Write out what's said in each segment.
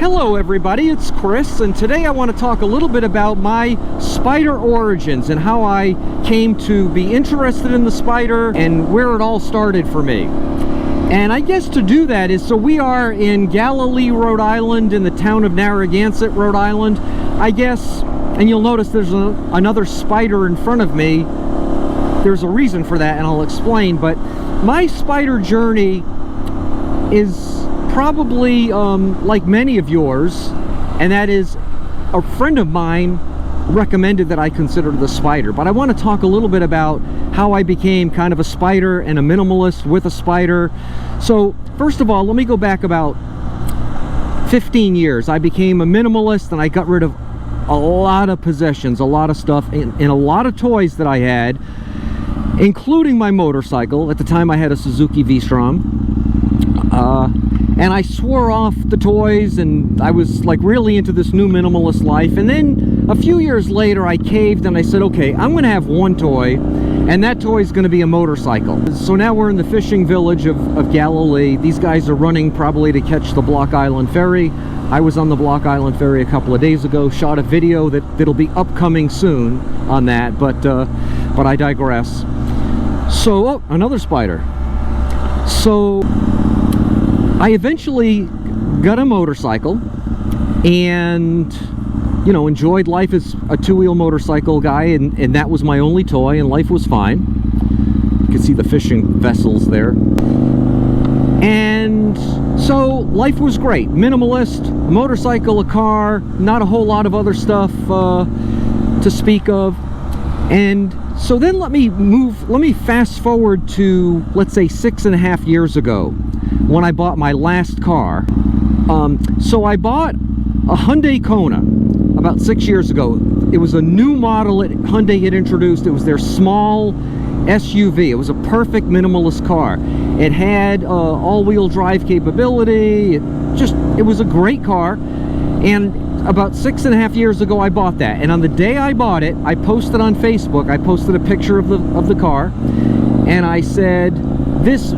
Hello everybody, it's Chris, and today I want to talk a little bit about my Spyder origins and how I came to be interested in the Spyder and where it all started for me. And I guess to do that is, so we are in Galilee, Rhode Island, in the town of Narragansett, Rhode Island. I guess, and you'll notice there's another Spyder in front of me. There's a reason for that, and I'll explain, but my Spyder journey is probably like many of yours, and that is a friend of mine recommended that I consider the Spyder. But I want to talk a little bit about how I became kind of a Spyder and a minimalist with a Spyder. So first of all, let me go back about 15 years. I became a minimalist and I got rid of a lot of possessions, a lot of stuff, and a lot of toys that I had, including my motorcycle. At the time I had a Suzuki V-Strom. And I swore off the toys, and I was like really into this new minimalist life. And then a few years later I caved and I said, okay, I'm gonna have one toy, and that toy is gonna be a motorcycle. So now we're in the fishing village of Galilee. These guys are running probably to catch the Block Island Ferry. I was on the Block Island Ferry a couple of days ago, shot a video that'll be upcoming soon on that, but I digress. So, oh, another Spyder. So I eventually got a motorcycle and, you know, enjoyed life as a two-wheel motorcycle guy, and that was my only toy, and life was fine. You can see the fishing vessels there. And so life was great. Minimalist, a motorcycle, a car, not a whole lot of other stuff to speak of. And so then let me fast forward to, let's say, 6.5 years ago, when I bought my last car. So I bought a Hyundai Kona about 6 years ago. It was a new model that Hyundai had introduced. It was their small SUV. It was a perfect minimalist car. It had all-wheel drive capability. It was a great car. And about 6.5 years ago I bought that, and on the day I bought it, I posted on Facebook, I posted a picture of the car, and I said, this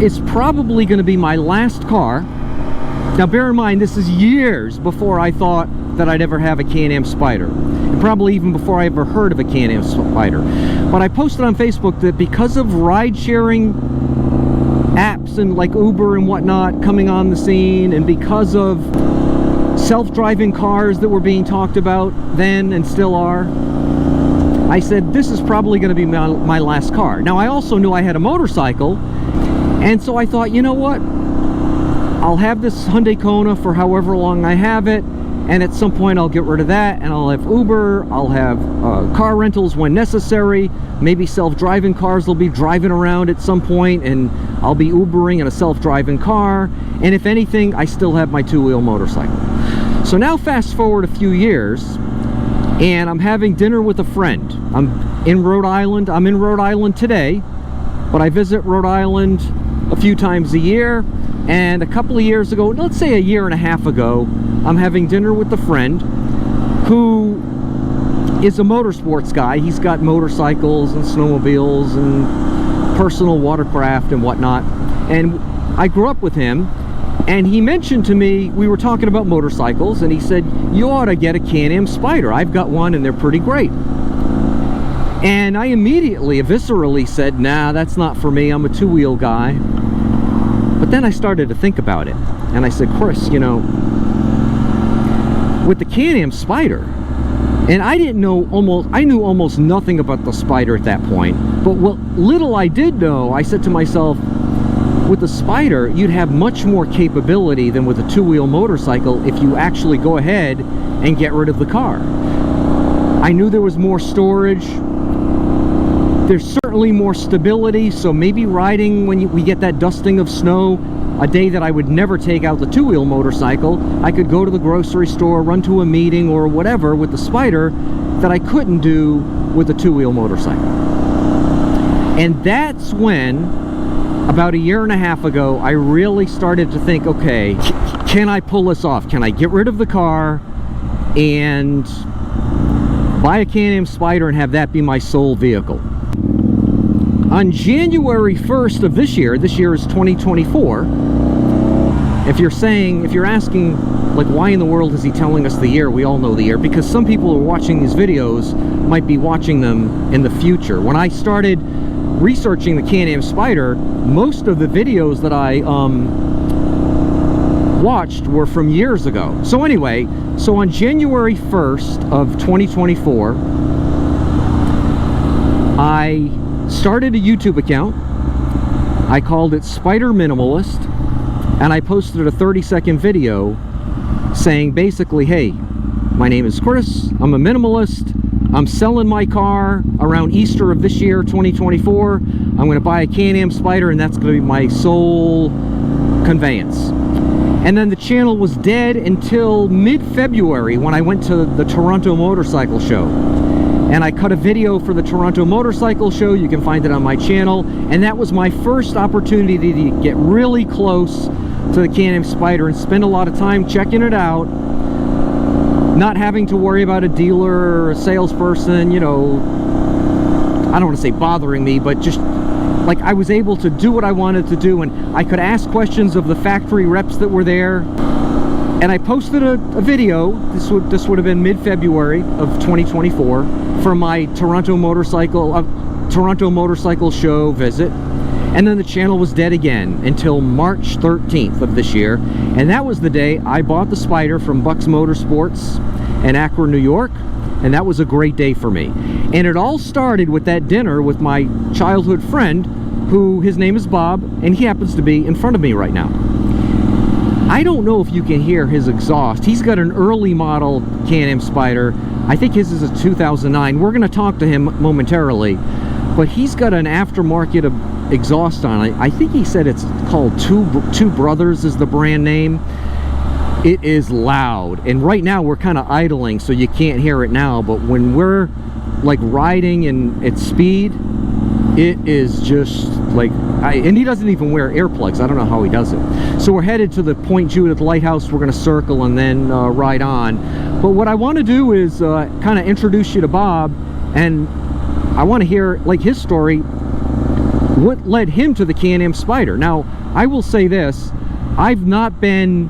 is probably going to be my last car. Now bear in mind, this is years before I thought that I'd ever have a Can-Am Spyder, and probably even before I ever heard of a Can-Am Spyder. But I posted on Facebook that because of ride-sharing apps and like Uber and whatnot coming on the scene, and because of self-driving cars that were being talked about then and still are, I said this is probably going to be my last car. Now I also knew I had a motorcycle, and so I thought, you know what, I'll have this Hyundai Kona for however long I have it, and at some point I'll get rid of that, and I'll have Uber, I'll have car rentals when necessary, maybe self-driving cars will be driving around at some point, and I'll be Ubering in a self-driving car, and if anything, I still have my two-wheel motorcycle. So now fast forward a few years, and I'm having dinner with a friend. I'm in Rhode Island. I'm in Rhode Island today, but I visit Rhode Island a few times a year. And a couple of years ago, let's say a year and a half ago, I'm having dinner with a friend who is a motorsports guy. He's got motorcycles and snowmobiles and personal watercraft and whatnot. And I grew up with him. And he mentioned to me, we were talking about motorcycles, and he said, you ought to get a Can-Am Spyder. I've got one and they're pretty great. And I immediately, viscerally said, nah, that's not for me. I'm a two-wheel guy. But then I started to think about it. And I said, Chris, you know, with the Can-Am Spyder, and I knew almost nothing about the Spyder at that point. But what little I did know, I said to myself, with the Spyder, you'd have much more capability than with a two-wheel motorcycle if you actually go ahead and get rid of the car. I knew there was more storage. There's certainly more stability, so maybe riding when we get that dusting of snow, a day that I would never take out the two-wheel motorcycle, I could go to the grocery store, run to a meeting or whatever with the Spyder that I couldn't do with a two-wheel motorcycle. And that's when, about a year and a half ago, I really started to think, okay, can I pull this off? Can I get rid of the car and buy a Can-Am Spyder and have that be my sole vehicle? On January 1st of this year is 2024, if you're asking like, why in the world is he telling us the year? We all know the year, because some people who are watching these videos might be watching them in the future. When I started researching the Can-Am Spyder, most of the videos that I watched were from years ago. So anyway, so on January 1st of 2024, I started a YouTube account. I called it Spyder Minimalist, and I posted a 30-second video saying basically, hey, my name is Chris, I'm a minimalist, I'm selling my car around Easter of this year, 2024. I'm going to buy a Can-Am Spyder, and that's going to be my sole conveyance. And then the channel was dead until mid-February, when I went to the Toronto Motorcycle Show. And I cut a video for the Toronto Motorcycle Show. You can find it on my channel. And that was my first opportunity to get really close to the Can-Am Spyder and spend a lot of time checking it out, not having to worry about a dealer or a salesperson, you know, I don't want to say bothering me, but just like I was able to do what I wanted to do, and I could ask questions of the factory reps that were there. And I posted a video, this would have been mid-February of 2024, for my Toronto Motorcycle Show visit. And then the channel was dead again until March 13th of this year. And that was the day I bought the Spyder from Bucks Motorsports in Akron, New York. And that was a great day for me. And it all started with that dinner with my childhood friend, who, his name is Bob, and he happens to be in front of me right now. I don't know if you can hear his exhaust. He's got an early model Can-Am Spyder. I think his is a 2009. We're going to talk to him momentarily. But he's got an aftermarket exhaust on it. I think he said it's called Two Brothers is the brand name. It is loud. And right now we're kind of idling, so you can't hear it now. But when we're like riding at speed, it is just like, and he doesn't even wear earplugs. I don't know how he does it. So we're headed to the Point Judith Lighthouse. We're going to circle and then ride on. But what I want to do is kind of introduce you to Bob, and I want to hear like his story, what led him to the Can-Am Spyder. Now, I will say this, I've not been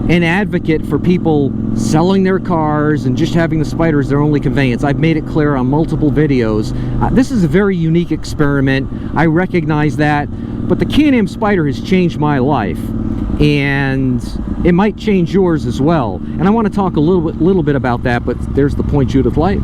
an advocate for people selling their cars and just having the Spyder as their only conveyance. I've made it clear on multiple videos. This is a very unique experiment. I recognize that, but the Can-Am Spyder has changed my life, and it might change yours as well. And I want to talk a little bit about that, but there's the Point Judith light.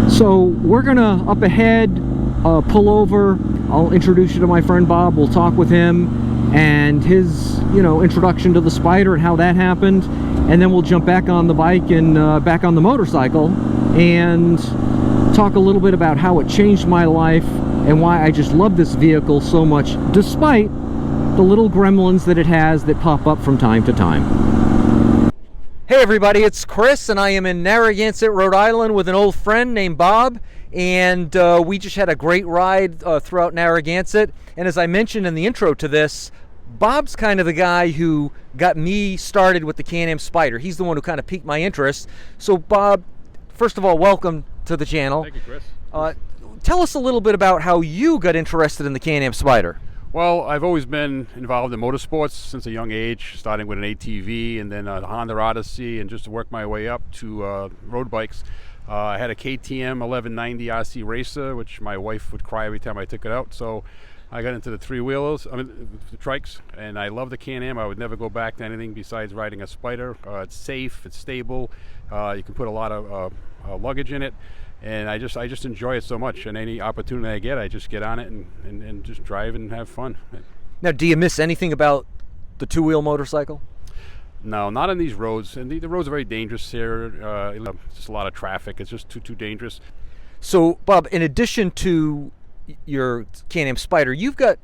So we're gonna up ahead, pull over. I'll introduce you to my friend Bob. We'll talk with him and his, you know, introduction to the Spyder and how that happened, and then we'll jump back on the bike and back on the motorcycle and talk a little bit about how it changed my life and why I just love this vehicle so much, despite the little gremlins that it has that pop up from time to time. Hey everybody, it's Chris, and I am in Narragansett, Rhode Island with an old friend named Bob, and we just had a great ride throughout Narragansett. And as I mentioned in the intro to this, Bob's kind of the guy who got me started with the Can-Am Spyder. He's the one who kind of piqued my interest. So Bob, first of all, welcome to the channel. Thank you, Chris. Tell us a little bit about how you got interested in the Can-Am Spyder. Well, I've always been involved in motorsports since a young age, starting with an ATV and then a Honda Odyssey, and just to work my way up to road bikes. I had a KTM 1190 RC Racer, which my wife would cry every time I took it out. So I got into the three-wheelers, the trikes, and I love the Can-Am. I would never go back to anything besides riding a Spyder. It's safe, it's stable. You can put a lot of luggage in it, and I just enjoy it so much. And any opportunity I get, I just get on it and just drive and have fun. Now, do you miss anything about the two-wheel motorcycle? No, not on these roads. And the roads are very dangerous here. It's just a lot of traffic. It's just too dangerous. So, Bob, in addition to your Can-Am Spyder, you've got,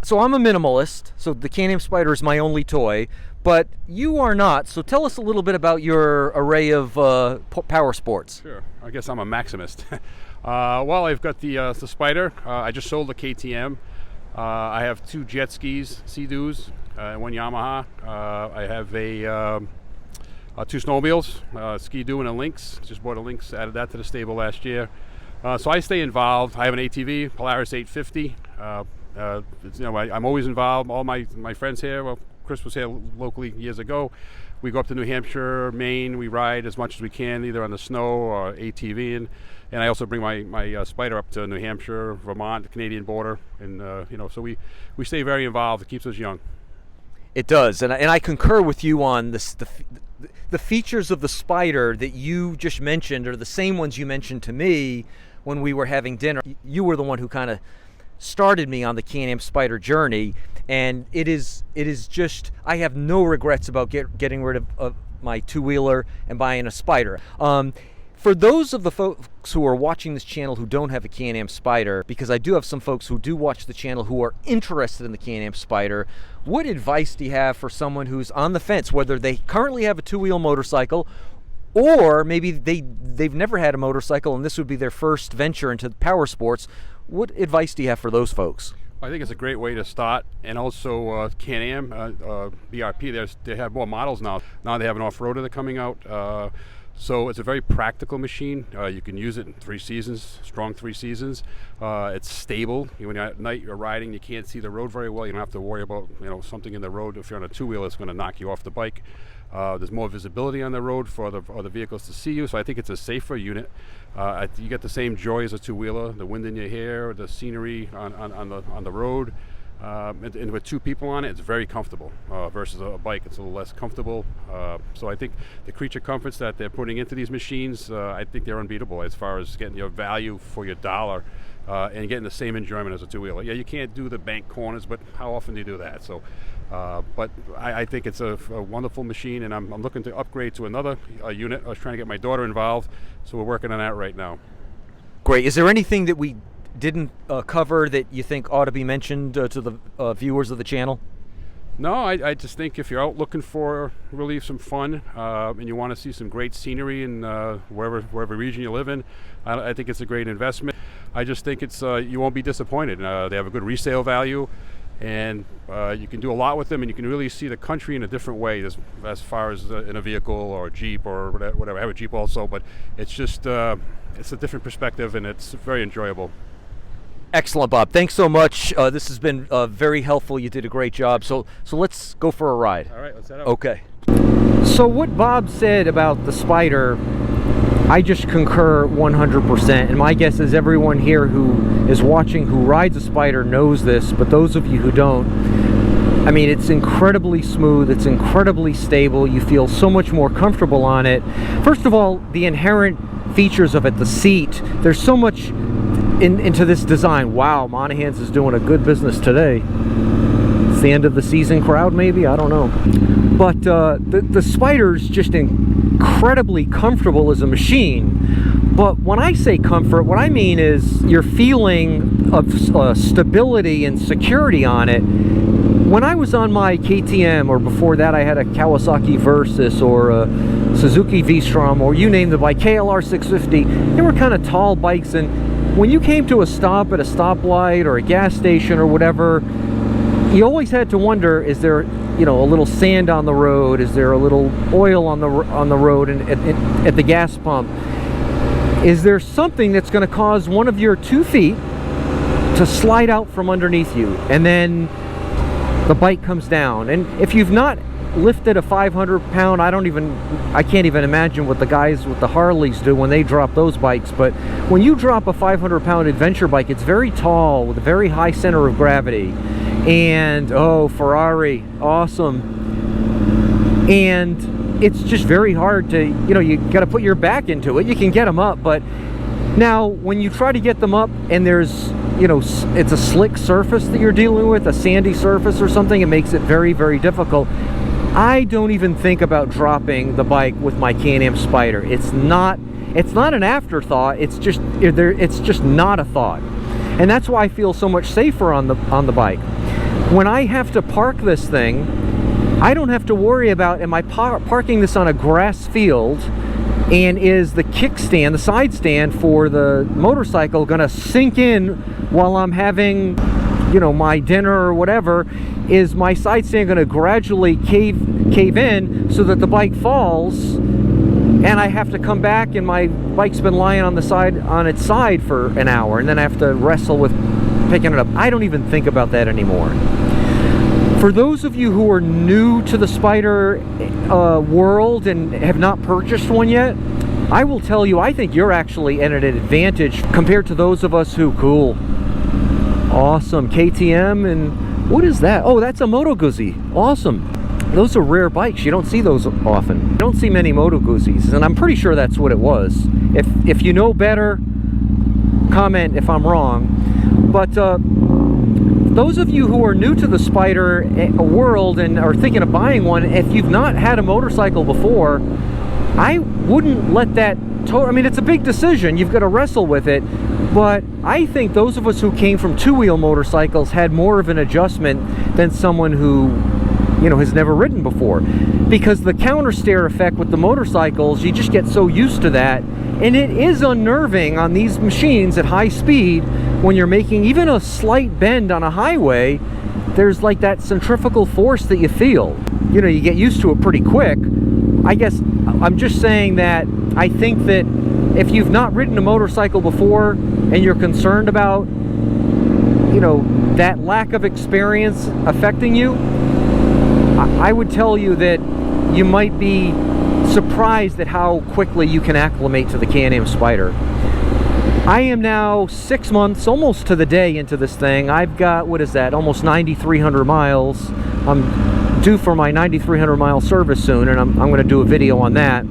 so I'm a minimalist, so the Can-Am Spyder is my only toy, but you are not. So tell us a little bit about your array of power sports. Sure. I guess I'm a maximist. Well, I've got the Spyder. I just sold the KTM. I have two jet skis, Sea-Doos, one Yamaha. I have two snowmobiles, Ski-Doo and a Lynx. Just bought a Lynx, added that to the stable last year. So I stay involved. I have an ATV, Polaris 850. I'm always involved. All my friends here, well, Chris was here locally years ago. We go up to New Hampshire, Maine. We ride as much as we can, either on the snow or ATV, and I also bring my Spyder up to New Hampshire, Vermont, the Canadian border, and so we stay very involved. It keeps us young. It does, and I concur with you on this. The features of the Spyder that you just mentioned are the same ones you mentioned to me when we were having dinner. You were the one who kind of started me on the Can-Am Spyder journey, and it is just, I have no regrets about getting rid of my two-wheeler and buying a Spyder. For those of the folks who are watching this channel who don't have a Can-Am Spyder, because I do have some folks who do watch the channel who are interested in the Can-Am Spyder, what advice do you have for someone who's on the fence, whether they currently have a two-wheel motorcycle, or maybe they've never had a motorcycle and this would be their first venture into power sports? What advice do you have for those folks? I think it's a great way to start, and also Can-Am, BRP, they have more models now. Now they have an off-roader that's coming out. So it's a very practical machine. You can use it in 3 seasons, strong 3 seasons. It's stable. When you're at night, you're riding, you can't see the road very well. You don't have to worry about something in the road. If you're on a two-wheeler, it's going to knock you off the bike. There's more visibility on the road for the vehicles to see you. So I think it's a safer unit. You get the same joy as a two-wheeler, the wind in your hair, the scenery on the road. And with 2 people on it, it's very comfortable versus a bike. It's a little less comfortable. So I think the creature comforts that they're putting into these machines, I think they're unbeatable as far as getting your value for your dollar and getting the same enjoyment as a two-wheeler. Yeah, you can't do the bank corners, but how often do you do that? So, but I think it's a wonderful machine, and I'm looking to upgrade to another unit. I was trying to get my daughter involved, so we're working on that right now. Great. Is there anything that we didn't cover that you think ought to be mentioned to the viewers of the channel? No, I just think if you're out looking for really some fun and you want to see some great scenery in wherever region you live in, I think it's a great investment. I just think it's you won't be disappointed. They have a good resale value, and you can do a lot with them, and you can really see the country in a different way as far as in a vehicle or a Jeep or whatever. I have a Jeep also, but it's just it's a different perspective, and it's very enjoyable. Excellent, Bob. Thanks so much. This has been very helpful. You did a great job. So let's go for a ride. All right, let's head out. Okay. So what Bob said about the Spyder, I just concur 100%. And my guess is everyone here who is watching who rides a Spyder knows this, but those of you who don't, I mean, it's incredibly smooth, it's incredibly stable, you feel so much more comfortable on it. First of all, the inherent features of it, the seat, there's so much into this design. Wow, Monahan's is doing a good business today. It's the end of the season crowd, maybe, I don't know. But the Spyder's just incredibly comfortable as a machine. But when I say comfort, what I mean is your feeling of stability and security on it. When I was on my KTM, or before that I had a Kawasaki Versys or a Suzuki V-Strom, or you name the bike, KLR 650, they were kind of tall bikes, and when you came to a stop at a stoplight or a gas station or whatever, you always had to wonder, is there a little sand on the road? Is there a little oil on the road and at the gas pump? Is there something that's going to cause one of your 2 feet to slide out from underneath you, and then the bike comes down? And if you've not lifted a 500-pound, I can't even imagine what the guys with the Harleys do when they drop those bikes. But when you drop a 500-pound adventure bike, it's very tall with a very high center of gravity. And oh, Ferrari, awesome. And it's just very hard to, you got to put your back into it. You can get them up, but now when you try to get them up and there's, it's a slick surface that you're dealing with, a sandy surface or something, it makes it very, very difficult. I don't even think about dropping the bike with my Can-Am Spyder. It's not an afterthought. It's just not a thought. And that's why I feel so much safer on the bike. When I have to park this thing, I don't have to worry about, am I parking this on a grass field, and is the kickstand, the side stand for the motorcycle going to sink in while I'm having my dinner or whatever? Is my side stand going to gradually cave in so that the bike falls and I have to come back and my bike's been lying on its side for an hour, and then I have to wrestle with picking it up? I don't even think about that anymore. For those of you who are new to the Spyder world and have not purchased one yet, I will tell you, I think you're actually at an advantage compared to those of us who, cool, awesome, KTM, and what is that? Oh, that's a Moto Guzzi. Awesome. Those are rare bikes. You don't see those often. You don't see many Moto Guzzis, and I'm pretty sure that's what it was. If you know better, comment if I'm wrong. But those of you who are new to the Spyder world and are thinking of buying one, if you've not had a motorcycle before, I wouldn't let that I mean, it's a big decision. You've got to wrestle with it. But I think those of us who came from two-wheel motorcycles had more of an adjustment than someone who, you know, has never ridden before. Because the counter steer effect with the motorcycles, you just get so used to that. And it is unnerving on these machines at high speed when you're making even a slight bend on a highway. There's like that centrifugal force that you feel. You know, you get used to it pretty quick. I guess I'm just saying that I think that if you've not ridden a motorcycle before and you're concerned about, you know, that lack of experience affecting you, I would tell you that you might be surprised at how quickly you can acclimate to the Can-Am Spyder. I am now 6 months, almost to the day, into this thing. I've got, what is that, almost 9,300 miles. I'm due for my 9,300 mile service soon, and I'm going to do a video on that.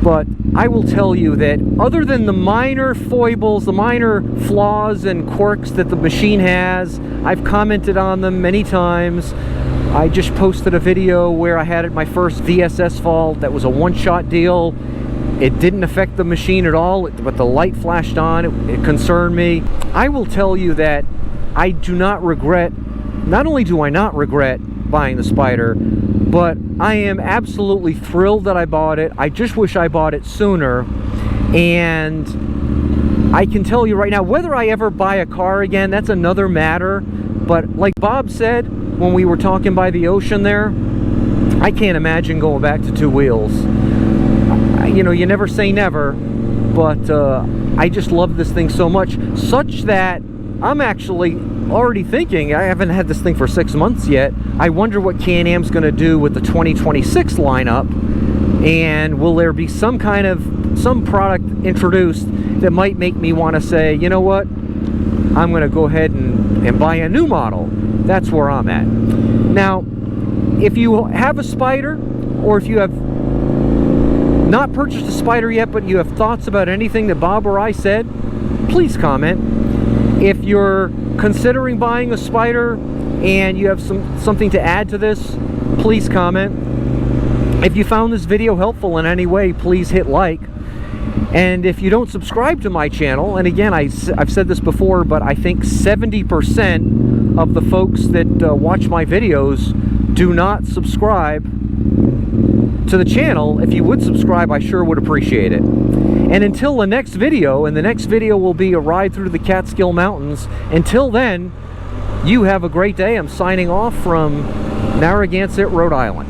But I will tell you that other than the minor foibles, the minor flaws and quirks that the machine has, I've commented on them many times. I just posted a video where I had my first VSS fault. That was a one-shot deal. It didn't affect the machine at all, but the light flashed on. It concerned me. I will tell you that I do not regret, not only do I not regret buying the Spyder, but I am absolutely thrilled that I bought it. I just wish I bought it sooner. And I can tell you right now, whether I ever buy a car again, that's another matter. But like Bob said when we were talking by the ocean there, I can't imagine going back to two wheels. You know, you never say never, but I just love this thing so much, such that I'm actually already thinking, I haven't had this thing for 6 months yet, I wonder what Can-Am's going to do with the 2026 lineup, and will there be some product introduced that might make me want to say, you know what, I'm going to go ahead and buy a new model. That's where I'm at. Now, if you have a Spyder, or if you have not purchased a Spyder yet, but you have thoughts about anything that Bob or I said, please comment. If you're considering buying a Spyder and you have something to add to this, please comment. If you found this video helpful in any way, please hit like. And if you don't subscribe to my channel, and again, I've said this before, but I think 70% of the folks that watch my videos do not subscribe to the channel. If you would subscribe, I sure would appreciate it. And until the next video, and the next video will be a ride through the Catskill Mountains. Until then, you have a great day. I'm signing off from Narragansett, Rhode Island.